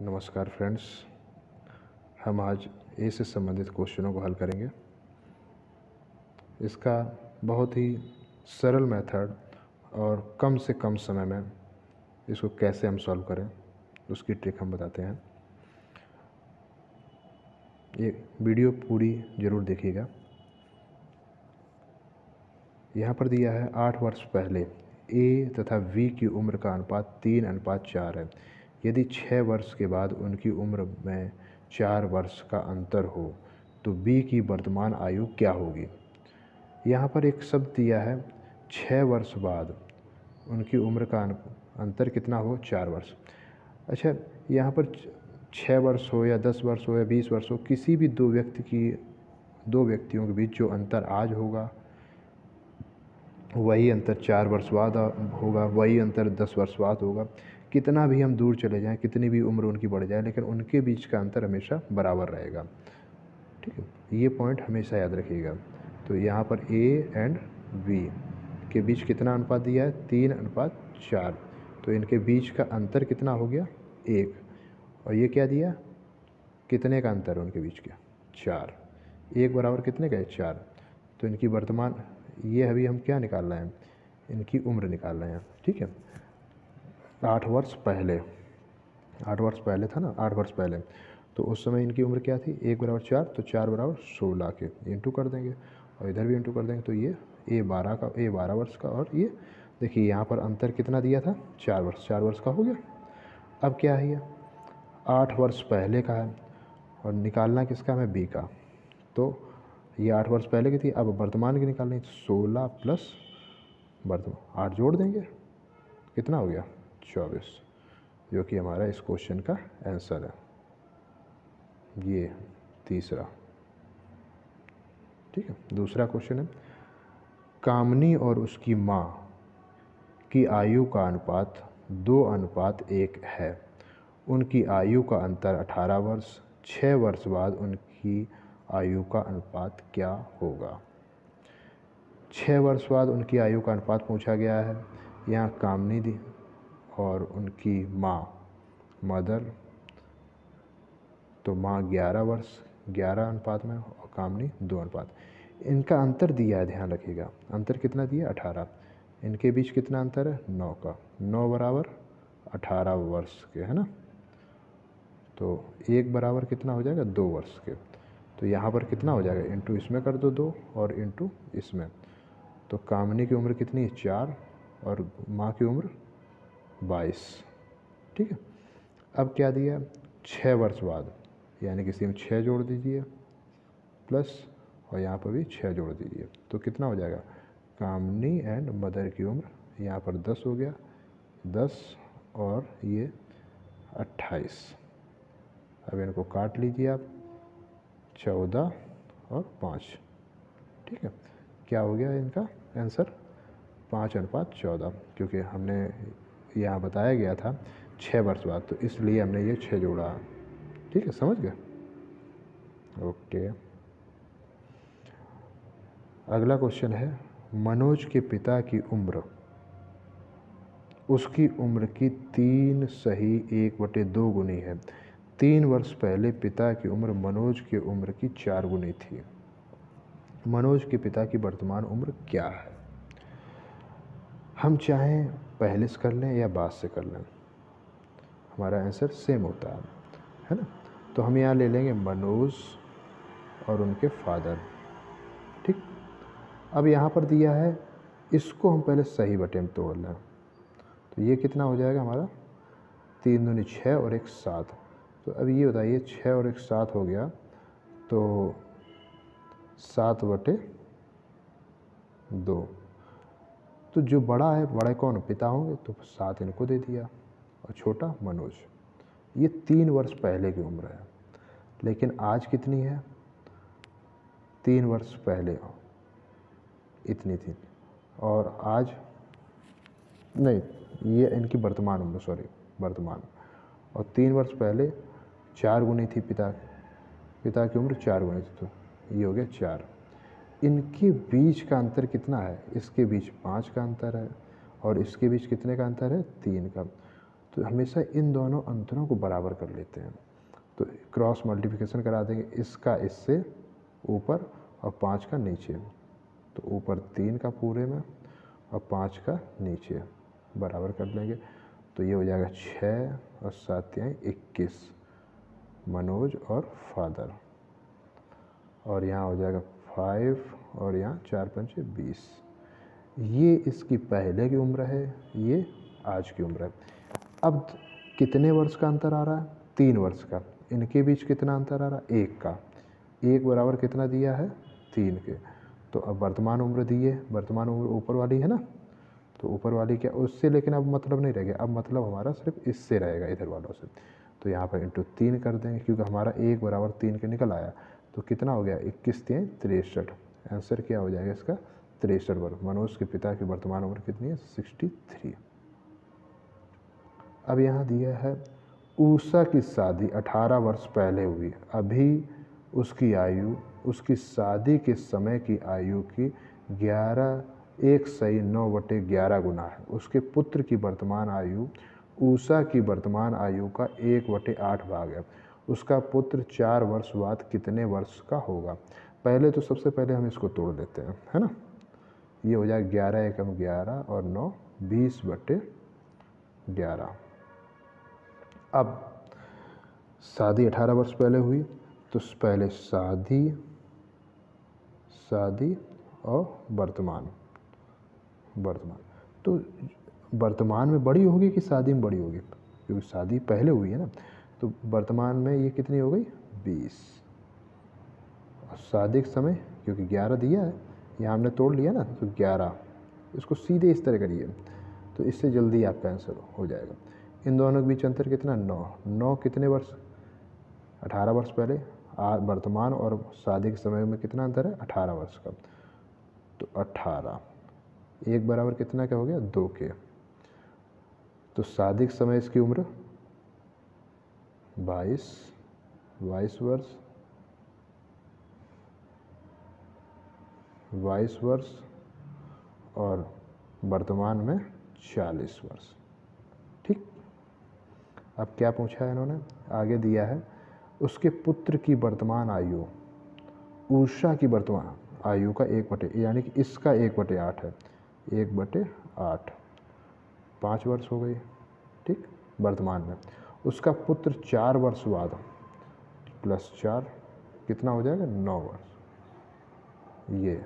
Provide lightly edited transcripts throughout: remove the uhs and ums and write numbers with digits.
नमस्कार फ्रेंड्स, हम आज ए से संबंधित क्वेश्चनों को हल करेंगे। इसका बहुत ही सरल मेथड और कम से कम समय में इसको कैसे हम सॉल्व करें उसकी ट्रिक हम बताते हैं। ये वीडियो पूरी ज़रूर देखिएगा। यहाँ पर दिया है 8 वर्ष पहले ए तथा वी की उम्र का अनुपात 3:4 है। यदि 6 वर्ष के बाद उनकी उम्र में 4 वर्ष का अंतर हो तो बी की वर्तमान आयु क्या होगी। यहाँ पर एक शब्द दिया है 6 वर्ष बाद उनकी उम्र का अंतर कितना हो, 4 वर्ष। अच्छा, यहाँ पर 6 वर्ष हो या 10 वर्ष हो या 20 वर्ष हो, किसी भी दो व्यक्तियों के बीच जो अंतर आज होगा वही अंतर 4 वर्ष बाद होगा, वही अंतर 10 वर्ष बाद होगा। कितना भी हम दूर चले जाएं, कितनी भी उम्र उनकी बढ़ जाए, लेकिन उनके बीच का अंतर हमेशा बराबर रहेगा। ठीक है, ये पॉइंट हमेशा याद रखिएगा। तो यहाँ पर ए एंड बी के बीच कितना अनुपात दिया है, 3:4। तो इनके बीच का अंतर कितना हो गया, 1। और ये क्या दिया, कितने का अंतर है उनके बीच का, 4। 1 बराबर कितने का है, 4। तो इनकी वर्तमान, ये अभी हम क्या निकाल रहे हैं, इनकी उम्र निकाल रहे हैं। ठीक है, 8 वर्ष पहले, 8 वर्ष पहले था ना, 8 वर्ष पहले, तो उस समय इनकी उम्र क्या थी, 1 बराबर 4, तो 4 बराबर 16 के इंटू कर देंगे और इधर भी इंटू कर देंगे। तो ये ए 12 वर्ष का, और ये देखिए यहाँ पर अंतर कितना दिया था, 4 वर्ष, 4 वर्ष का हो गया। अब क्या है, ये 8 वर्ष पहले का है और निकालना किसका है, बी का। तो ये 8 वर्ष पहले की थी, अब वर्तमान की निकालनी, 16 प्लस वर्तमान 8 जोड़ देंगे, कितना हो गया, 24, जो कि हमारा इस क्वेश्चन का आंसर है। ये तीसरा। ठीक है, दूसरा क्वेश्चन है, कामनी और उसकी माँ की आयु का अनुपात 2:1 है। उनकी आयु का अंतर 18 वर्ष। 6 वर्ष बाद उनकी आयु का अनुपात क्या होगा। 6 वर्ष बाद उनकी आयु का अनुपात पूछा गया है। यहाँ कामनी दी और उनकी माँ, मदर, तो माँ 11 वर्ष, 11 अनुपात में, और कामनी 2 अनुपात। इनका अंतर दिया है, ध्यान रखिएगा, अंतर कितना दिया, 18। इनके बीच कितना अंतर है, 9 का। 9 बराबर 18 वर्ष के, है ना। तो 1 बराबर कितना हो जाएगा, 2 वर्ष के। तो यहाँ पर कितना हो जाएगा, इंटू इसमें कर दो 2 और इंटू इसमें। तो कामनी की उम्र कितनी है, 4, और माँ की उम्र 22। ठीक है, अब क्या दिया, 6 वर्ष बाद, यानी किसी में 6 जोड़ दीजिए प्लस, और यहाँ पर भी 6 जोड़ दीजिए, तो कितना हो जाएगा, कामनी एंड मदर की उम्र यहाँ पर 10 हो गया, 10 और ये 28। अब इनको काट लीजिए आप, 14 और 5। ठीक है, क्या हो गया इनका आंसर, 5:14, क्योंकि हमने यहाँ बताया गया था 6 वर्ष बाद, तो इसलिए हमने ये 6 जोड़ा। ठीक है, समझ गए। ओके, अगला क्वेश्चन है, मनोज के पिता की उम्र उसकी उम्र की 3 सही 1/2 गुनी है। 3 वर्ष पहले पिता की उम्र मनोज की उम्र की 4 गुनी थी। मनोज के पिता की वर्तमान उम्र क्या है। हम चाहें पहले से कर लें या बाद से कर लें, हमारा आंसर सेम होता है ना। तो हम यहाँ ले लेंगे मनोज और उनके फादर। ठीक, अब यहाँ पर दिया है, इसको हम पहले सही बटे में तोड़ लें, तो ये कितना हो जाएगा हमारा, 3 दूनी 6 और 1 7। तो अब ये बताइए, 6 और 1 7 हो गया, तो 7/2। तो जो बड़ा है, बड़े कौन, पिता होंगे, तो 7 इनको दे दिया, और छोटा मनोज। ये 3 वर्ष पहले की उम्र है, लेकिन आज कितनी है, 3 वर्ष पहले इतनी थी, और आज नहीं, ये इनकी वर्तमान उम्र, सॉरी वर्तमान, और 3 वर्ष पहले 4 गुनी थी पिता की उम्र 4 गुनी थी, तो ये हो गया 4। इनके बीच का अंतर कितना है, इसके बीच 5 का अंतर है, और इसके बीच कितने का अंतर है, 3 का। तो हमेशा इन दोनों अंतरों को बराबर कर लेते हैं। तो क्रॉस मल्टीप्लिकेशन करा देंगे, इसका इससे ऊपर और 5 का नीचे। तो ऊपर 3 का पूरे में और 5 का नीचे बराबर कर लेंगे। तो ये हो जाएगा 6 और 7 21 मनोज और फादर। और यहाँ हो जाएगा 5 और यहाँ 4 पंचे 20। ये इसकी पहले की उम्र है, ये आज की उम्र है। अब कितने वर्ष का अंतर आ रहा है? 3 वर्ष का। इनके बीच कितना अंतर आ रहा है? 1 का। 1 बराबर कितना दिया है? 3 के। तो अब वर्तमान उम्र दी है, वर्तमान उम्र ऊपर वाली है ना, तो ऊपर वाली क्या उससे, लेकिन अब मतलब नहीं रह गया, अब मतलब हमारा सिर्फ इससे रहेगा, इधर वालों से। तो यहाँ पर इंटू 3 कर देंगे, क्योंकि हमारा 1 बराबर 3 के निकल आया। तो कितना हो गया? 21 3 63। आंसर क्या हो जाएगा इसका? 63 वर्ष। मनोज के पिता की वर्तमान उम्र कितनी है? 63। अब यहाँ दिया है उषा की शादी 18 वर्ष पहले हुई, अभी उसकी आयु उसकी शादी के समय की आयु की 1/9/11 गुना है। उसके पुत्र की वर्तमान आयु उषा की वर्तमान आयु का 1/8 भाग है। उसका पुत्र 4 वर्ष बाद कितने वर्ष का होगा? पहले तो सबसे पहले हम इसको तोड़ लेते हैं, है ना। ये हो जाएगा 11 एकम 11 और 9 20/11। अब शादी 18 वर्ष पहले हुई, तो पहले शादी और वर्तमान। तो वर्तमान में बड़ी होगी कि शादी में बड़ी होगी? क्योंकि शादी पहले हुई है ना, तो वर्तमान में ये कितनी हो गई? 20। और शादी के समय क्योंकि 11 दिया है, यहाँ हमने तोड़ लिया ना, तो 11। इसको सीधे इस तरह करिए, तो इससे जल्दी आपका आंसर हो जाएगा। इन दोनों के बीच अंतर कितना? 9 कितने वर्ष? 18 वर्ष पहले। वर्तमान और शादी के समय में कितना अंतर है? 18 वर्ष का। तो 18 1 बराबर कितना क्या हो गया? 2 के। तो शादी के समय इसकी उम्र 22 वर्ष और वर्तमान में 40 वर्ष। ठीक। अब क्या पूछा है इन्होंने? आगे दिया है उसके पुत्र की वर्तमान आयु उषा की वर्तमान आयु का 1/, यानी कि इसका 1/8 है। 1/8 5 वर्ष हो गई। ठीक। वर्तमान में उसका पुत्र 4 वर्ष बाद +4 कितना हो जाएगा? 9 वर्ष। ये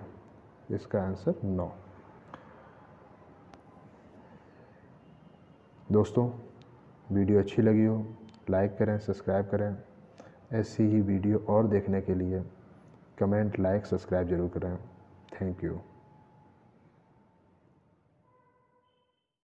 इसका आंसर 9। दोस्तों, वीडियो अच्छी लगी हो लाइक करें, सब्सक्राइब करें। ऐसी ही वीडियो और देखने के लिए कमेंट, लाइक, सब्सक्राइब जरूर करें। Thank you.